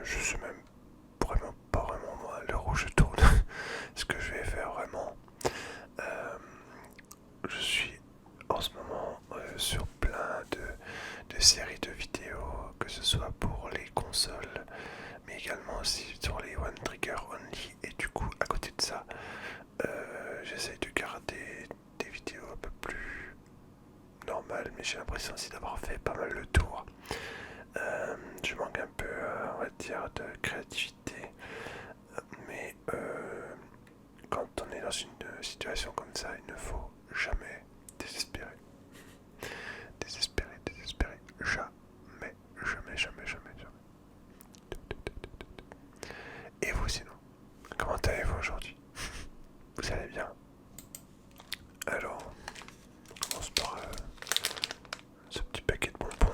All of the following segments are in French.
Je sais même vraiment pas vraiment moi à l'heure où je tourne ce que je vais faire vraiment. Euh, je suis en ce moment sur plein de séries de vidéos, que ce soit pour les consoles, mais également aussi sur les One Trigger Only. Et du coup, à côté de ça, j'essaye de garder des vidéos un peu plus normales, mais j'ai l'impression aussi d'avoir fait pas mal le tour. Je manque un peu, on va dire, de créativité, mais quand on est dans une situation comme ça, il ne faut jamais désespérer. Désespérer, désespérer. Jamais, jamais, jamais, jamais, jamais. Et vous sinon, comment allez-vous aujourd'hui? Vous allez bien? Alors, on commence par ce petit paquet de bonbons.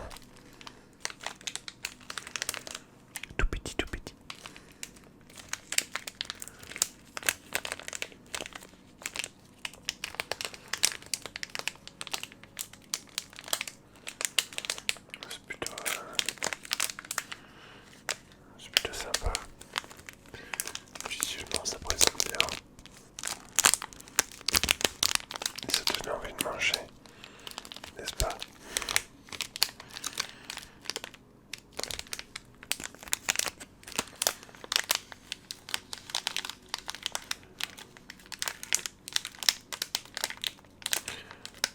Tout petit, tout petit. C'est plutôt sympa. Visuellement, ça présente bien. Et ça donne envie de manger, n'est-ce pas?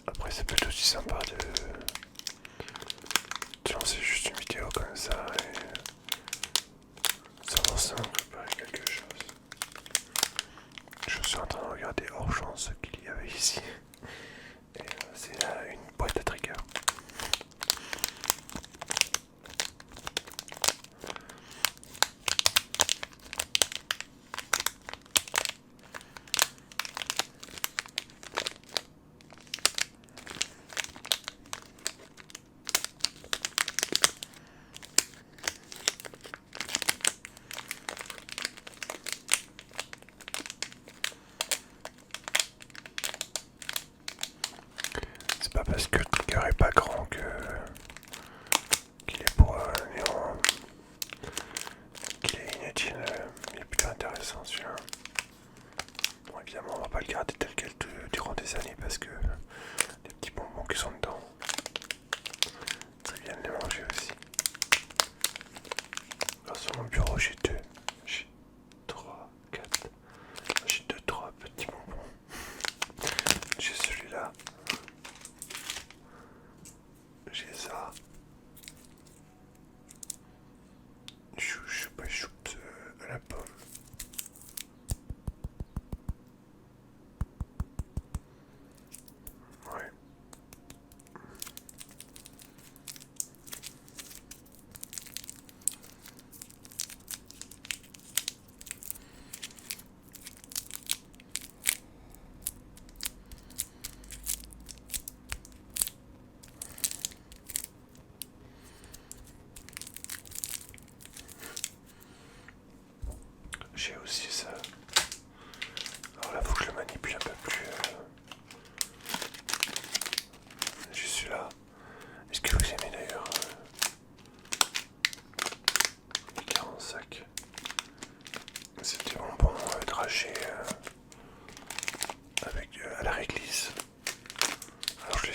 Après, c'est peut-être aussi sympa de lancer juste une vidéo comme ça et s'avancer en préparer quelque chose. Je suis en train de regarder hors champ ce qu'il y avait ici. Et c'est là une boîte à trigger. C'est pas parce que le trigger est pas grand qu'il est pour néant, qu'il est inutile. Il est plutôt intéressant celui-là. Bon, évidemment, on va pas le garder tel quel durant des années parce que les petits bonbons qui sont dedans, c'est bien de les manger aussi. Alors, sur mon bureau, j'ai 3, 4, j'ai 2, 3 petits bonbons. J'ai celui-là, j'ai ça. Choups à la pomme. Ouais. J'ai aussi ça. Alors là, faut que je le manipule un peu plus. J'ai celui-là. Est-ce que vous aimez d'ailleurs les 45? C'est des bonbons dragés avec à la réglisse. Alors je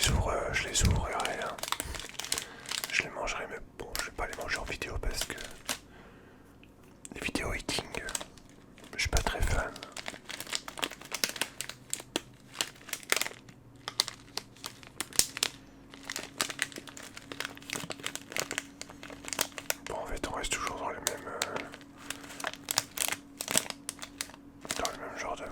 les ouvrirai. Hein. Je les mangerai, mais bon, je vais pas les manger en vidéo parce que les vidéos eating, je suis pas très fan. Bon, en fait, on reste toujours dans le même genre de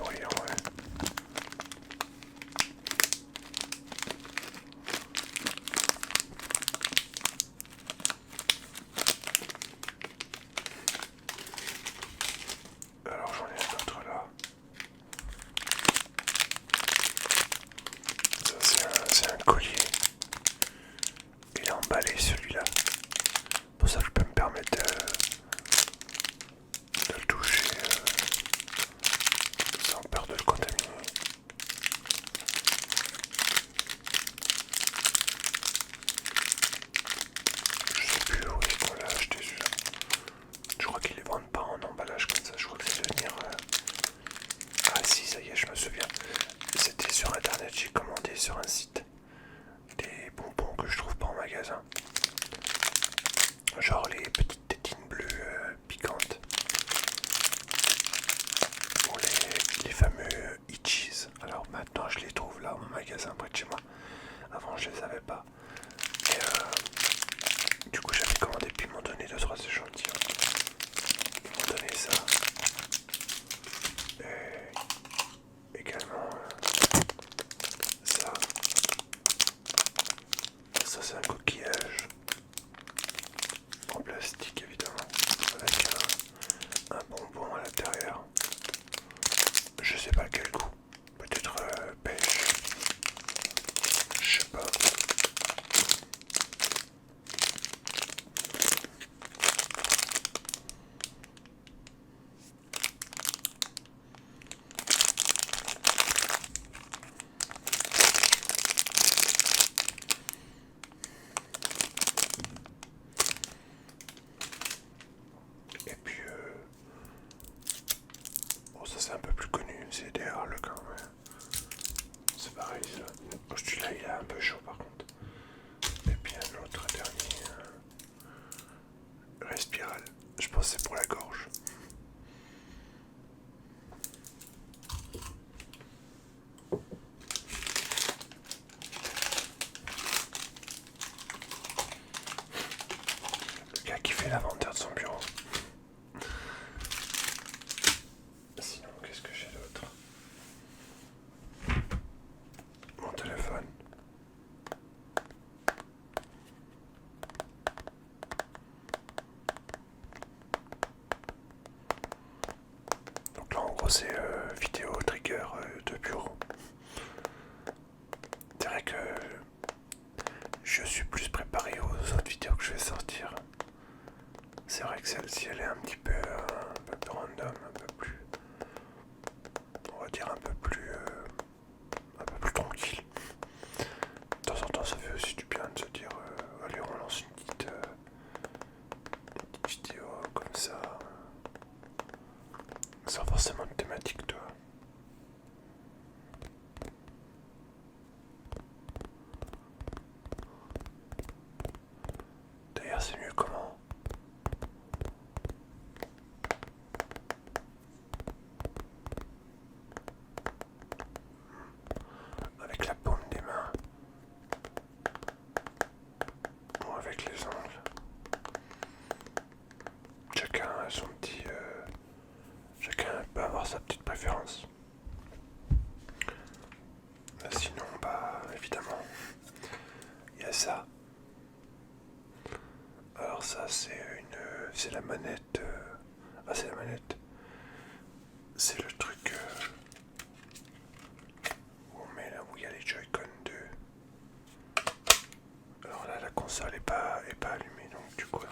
Charles quand même. C'est pareil ça. Oh, celui-là il est un peu chaud par contre. Et puis un autre dernier. Respiral. Je pense que c'est pour la gorge. Le gars qui fait l'inventaire de son bureau. Sinon, qu'est-ce que j'ai d'autre? Mon téléphone. Donc là, en gros, c'est vidéo trigger de bureau. C'est vrai que je suis plus préparé aux autres vidéos que je vais sortir. C'est vrai que celle-ci, elle est un petit peu, random, un peu plus, on va dire un peu plus tranquille. De temps en temps, ça fait aussi du bien de se dire, allez, on lance une petite vidéo comme ça, sans forcément de thématique, toi. D'ailleurs, c'est mieux comment? Avec la paume des mains ou avec les ongles. Chacun a son petit. Chacun peut avoir sa petite préférence. Sinon, bah évidemment, il y a ça. Alors ça, c'est la manette. Ah, c'est la manette. C'est le truc où on met là où il y a les Joy-Con 2. Alors là, la console est pas allumée, donc du coup,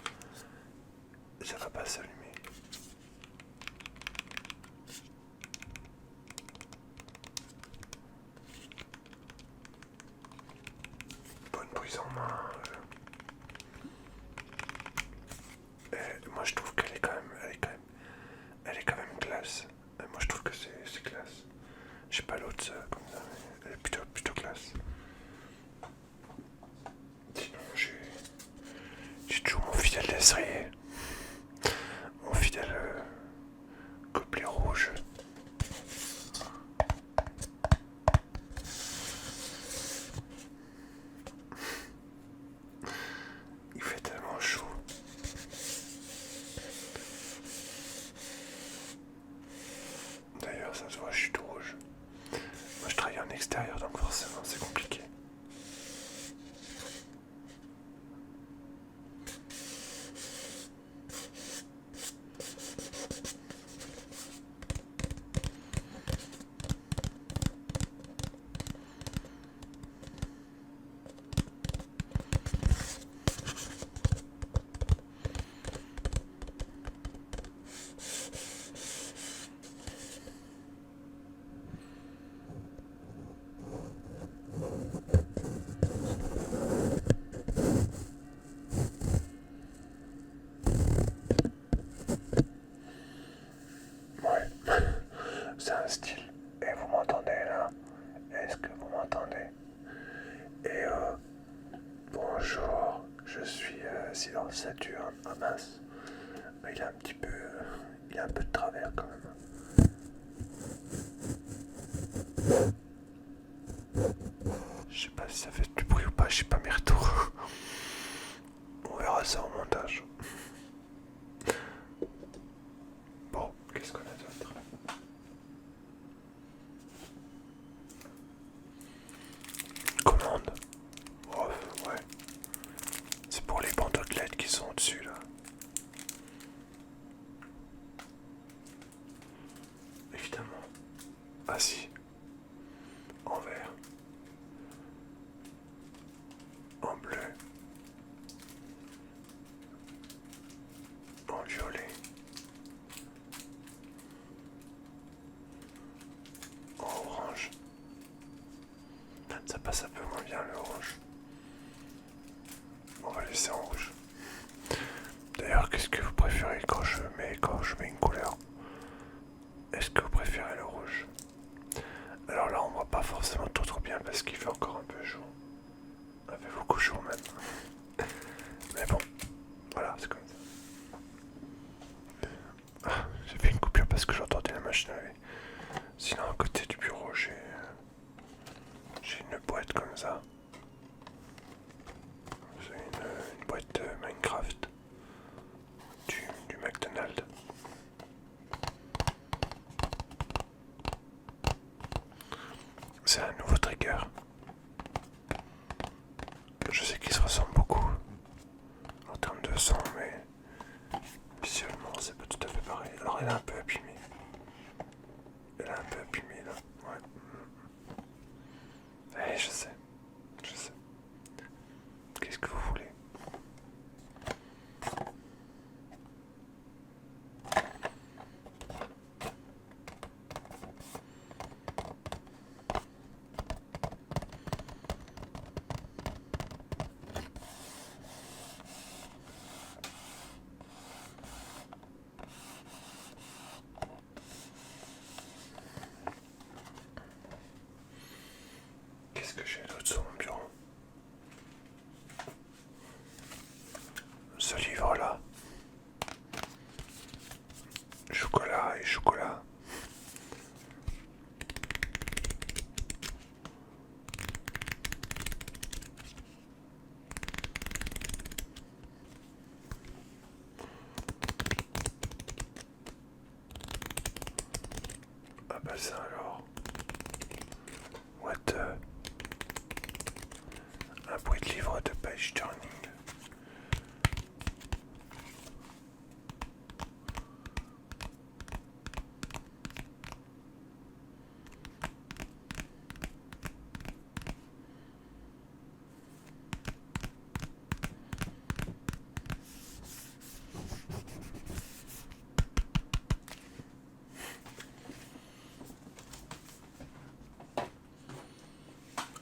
ça va pas s'allumer. Bonne prise en main. Moi, je trouve qu'elle est quand même, elle est quand même classe. Moi, je trouve que c'est classe. Je sais pas l'autre comme ça, mais elle est plutôt classe. Sinon, j'ai toujours mon fidèle destrier. Mon fidèle gobelet rouge. Il fait tellement chaud. D'ailleurs, ça se voit, je suis tout rouge. Moi, je travaille en extérieur, donc forcément, c'est compliqué. Ouais, c'est un style. Et vous m'entendez là? Est-ce que vous m'entendez? Et bonjour, je suis Silence Saturne. Ah mince, il a un petit peu, il a un peu de travers quand même. Je sais pas si ça fait du bruit ou pas, je sais pas mes retours. On verra ça au montage. Bon, qu'est-ce qu'on a d'autre? Commande. Oh, ouais. C'est pour les bandeaux de LED qui sont au-dessus là. Évidemment. Ah si. En vert. En bleu. En violet. En orange. Ça passe un peu moins bien le rouge. On va laisser en rouge. D'ailleurs, qu'est-ce que vous préférez quand je mets une couleur? Est-ce que vous préférez le rouge McDonald's. C'est un nouveau trigger. Je sais qu'ils se ressemblent beaucoup en termes de son, mais visuellement c'est pas tout à fait pareil. Alors elle est un peu abîmée. Elle est un peu abîmée là. Ouais. Eh, je sais. Je sais. Qu'est-ce que vous voulez? Qu'est-ce que j'ai d'autre sur mon bureau? Ce livre-là. Chocolat et chocolat. Ah bah ça alors. What un bruit de livre de page turning.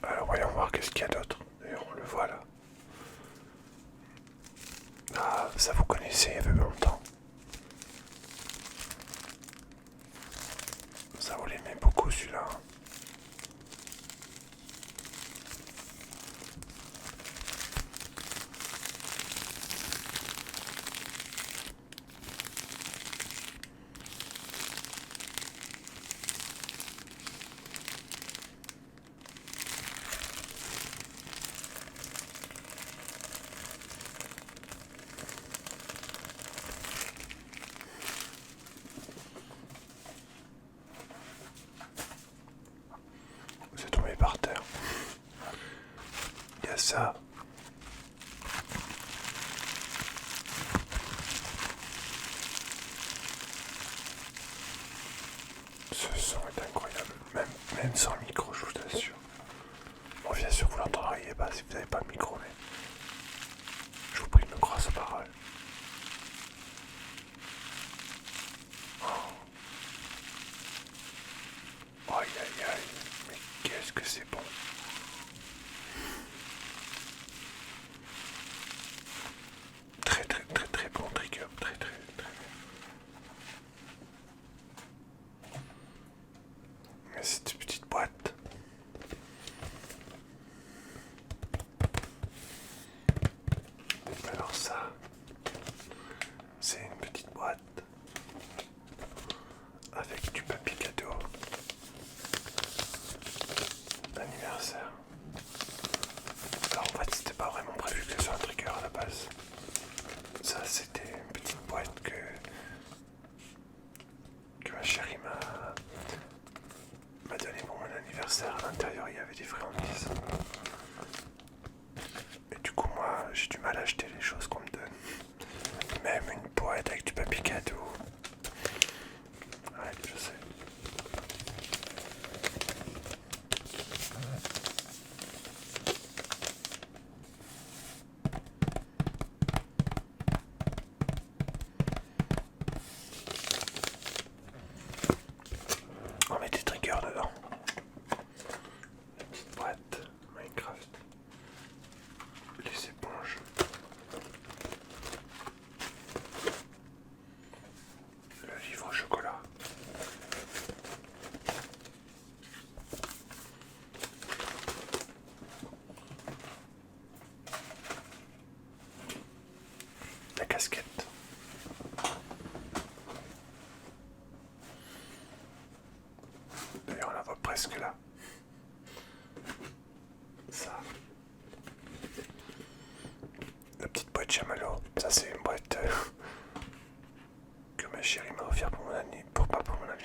Alors voyons voir qu'est-ce qu'il y a d'autre. D'ailleurs on le voit là. Ah, ça vous connaissez, il y avait longtemps. Ça vous l'aimez beaucoup celui-là. C'est tombé par terre. Il y a ça. Ce son est incroyable, même sans micro, je vous assure. Bon, bien sûr, vous l'entendriez pas si vous n'avez pas le micro, mais je vous prie de me croire sa parole. Oh, aïe aïe aïe, mais qu'est-ce que c'est bon. Très très très très bon trigger, très très très. Mais c'est une petite boîte. Alors ça, c'est une petite boîte avec du papier cadeau d'anniversaire.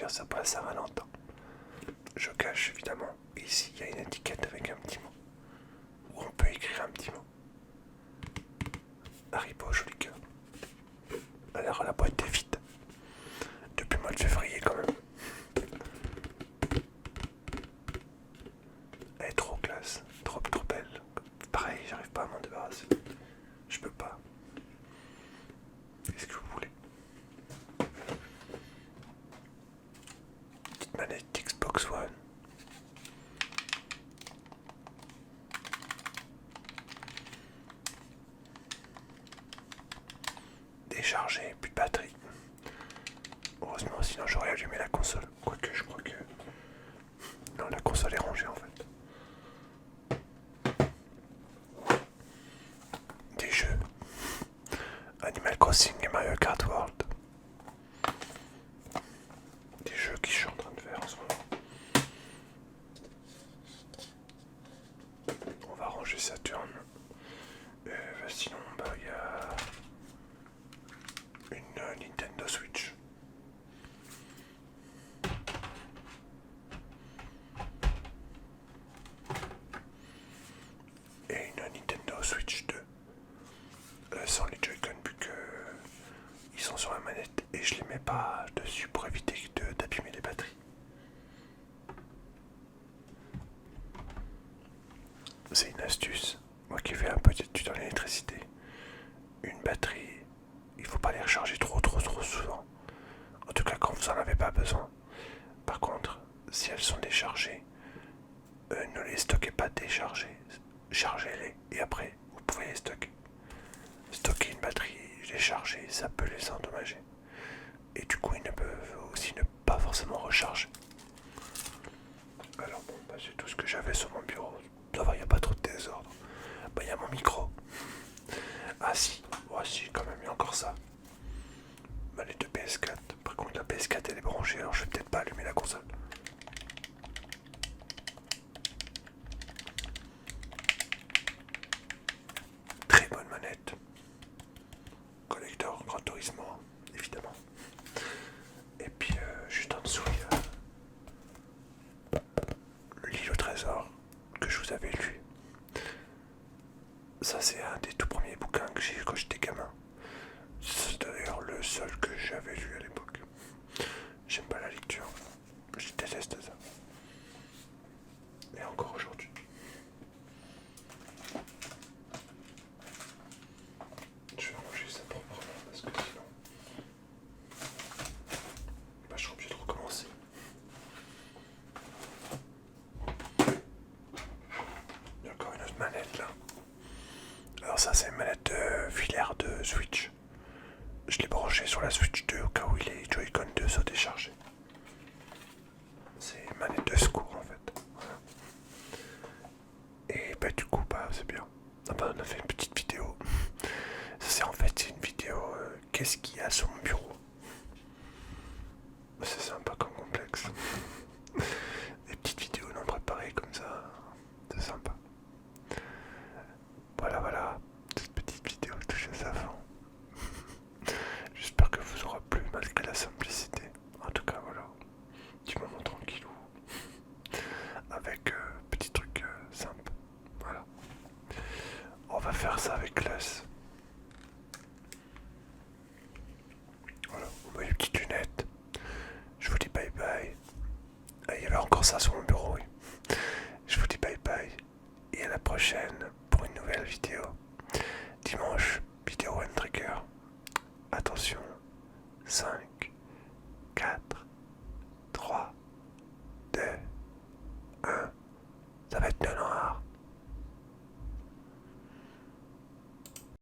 dire ça pour la Saint-Valentin. Je cache évidemment. Et ici, il y a une étiquette avec un petit mot. Où on peut écrire un petit mot. Haribo, joli cœur. Alors la boîte est vide. Depuis le mois de février quand même. Elle est trop classe, trop belle. Pareil, j'arrive pas à m'en débarrasser. Je peux pas. Qu'est-ce que vous voulez? Petite manette Xbox One. Déchargé, plus de batterie. Heureusement, sinon j'aurais allumé la console. Quoique, je crois que... Non, la console est rangée en fait. Des jeux. Animal Crossing et Mario Kart World. Des jeux que je suis en train de faire en ce moment. On va ranger Saturn. Sinon, il y a une Nintendo Switch. Et une Nintendo Switch 2. Sans les Joy-Con vu que ils sont sur la manette et je les mets pas dessus pour éviter d'abîmer les batteries. C'est une astuce. Moi qui fais un peu d'études en électricité. Une batterie, il faut pas les recharger trop souvent. En tout cas quand vous en avez pas besoin. Par contre, si elles sont déchargées, ne les stockez pas déchargées. Chargez-les et après vous pouvez les stocker. Stocker une batterie déchargée, ça peut les endommager. Et du coup, ils ne peuvent aussi ne pas forcément recharger. Alors bon, c'est tout ce que j'avais sur mon bureau. Ça va, il n'y a pas trop de désordre. Il y a mon micro. Ah si, quand même, il y a encore ça. Manette de PS4. Par contre, la PS4 elle est branchée, alors je vais peut-être pas allumer la console. Très bonne manette. Collector Gran Turismo, évidemment. Et puis juste en dessous il y a l'île au trésor que je vous avais lu. Ça c'est un des tout premiers bouquins que j'ai lu quand j'étais gamin. C'est d'ailleurs le seul que j'avais lu à l'époque. J'aime pas la lecture. Je déteste ça. Et encore aujourd'hui. Je vais ranger ça proprement parce que sinon... je serai obligé de recommencer. Il y a encore une autre manette là. Alors ça c'est une manette filaire de Switch. Je l'ai branché sur la Switch 2 au cas où les Joy-Con 2 sont déchargés. C'est une manette de secours en fait. Voilà. Et du coup c'est bien. On a fait une petite vidéo. Ça c'est une vidéo qu'est-ce qu'il y a sur mon bureau. C'est sympa comme complexe. Des petites vidéos non préparées comme ça. C'est sympa. Voilà. Cette petite vidéo touche à sa fin. J'espère que vous aura plu malgré la simplicité. En tout cas voilà. Petit moment tranquillou. Avec petit truc simple. Voilà. On va faire ça avec l'os. Voilà, on met les petites lunettes. Je vous dis bye bye. Il y avait encore ça sur